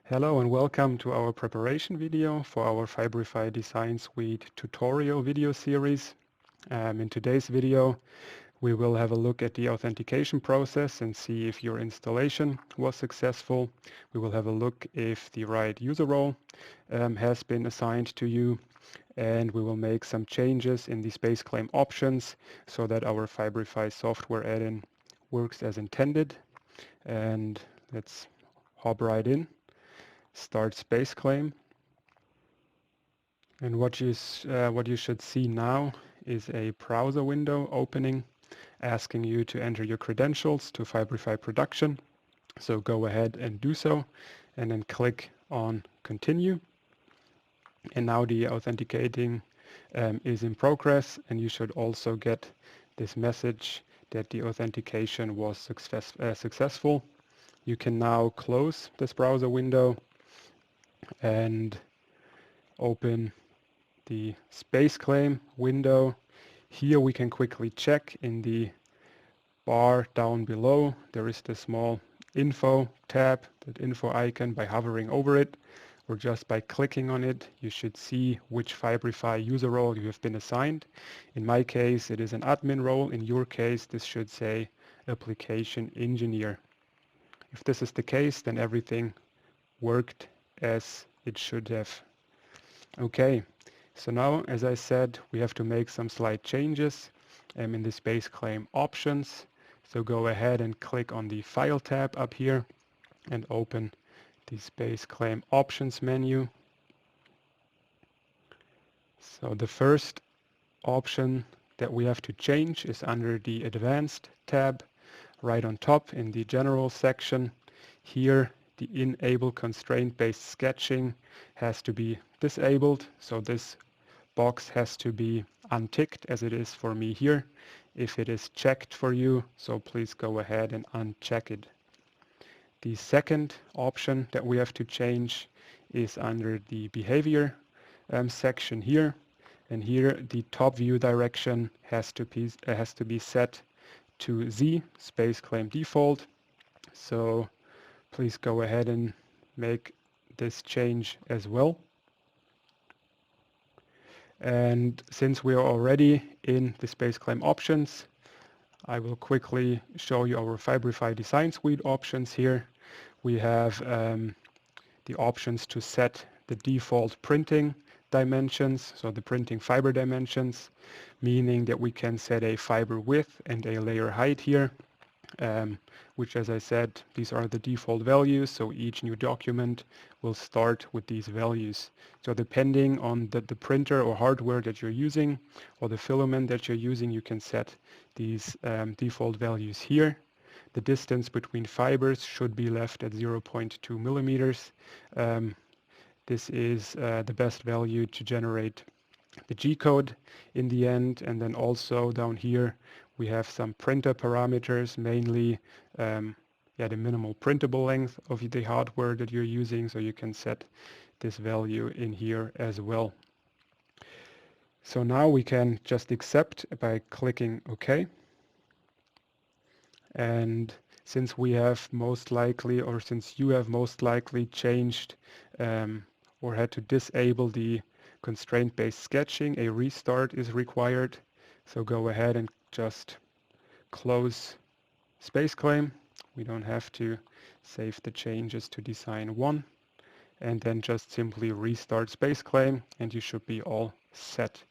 Hello and welcome to our preparation video for our Fibrify Design Suite tutorial video series. In today's video, we will have a look at the authentication process and see if your installation was successful. We will have a look if the right user role has been assigned to you, and we will make some changes in the Spaceclaim options so that our Fibrify software add-in works as intended. And let's hop right in. Start Spaceclaim, and what you should see now is a browser window opening asking you to enter your credentials to Fibrify production. So go ahead and do so and then click on continue, and now the authenticating is in progress, and you should also get this message that the authentication was successful. You can now close this browser window and open the Spaceclaim window. Here we can quickly check in the bar down below. There is the small info tab, that info icon. By hovering over it or just by clicking on it, you should see which Fibrify user role you have been assigned. In my case, it is an admin role. In your case, this should say application engineer. If this is the case, then everything worked as it should have. Okay, so now, as I said, we have to make some slight changes in the Spaceclaim options. So go ahead and click on the File tab up here and open the Spaceclaim Options menu. So the first option that we have to change is under the Advanced tab, right on top in the General section. Here, the Enable Constraint-Based Sketching has to be disabled, so this box has to be unticked as it is for me here. If it is checked for you, so please go ahead and uncheck it. The second option that we have to change is under the Behavior section here, and here the top view direction has to be set to Z, Spaceclaim default. So please go ahead and make this change as well. And since we are already in the Spaceclaim options, I will quickly show you our Fibrify Design Suite options here. We have the options to set the default printing dimensions, so the printing fiber dimensions, meaning that we can set a fiber width and a layer height here. Which, as I said, these are the default values, so each new document will start with these values. So depending on the printer or hardware that you're using or the filament that you're using, you can set these default values here. The distance between fibers should be left at 0.2 millimeters. This is the best value to generate the G-code in the end. And then also down here we have some printer parameters, mainly the minimal printable length of the hardware that you're using, so you can set this value in here as well. So now we can just accept by clicking OK. And since we have most likely, or since you have most likely changed or had to disable the constraint-based sketching, a restart is required. So go ahead and just close Spaceclaim. We don't have to save the changes to design 1, and then just simply restart Spaceclaim and you should be all set.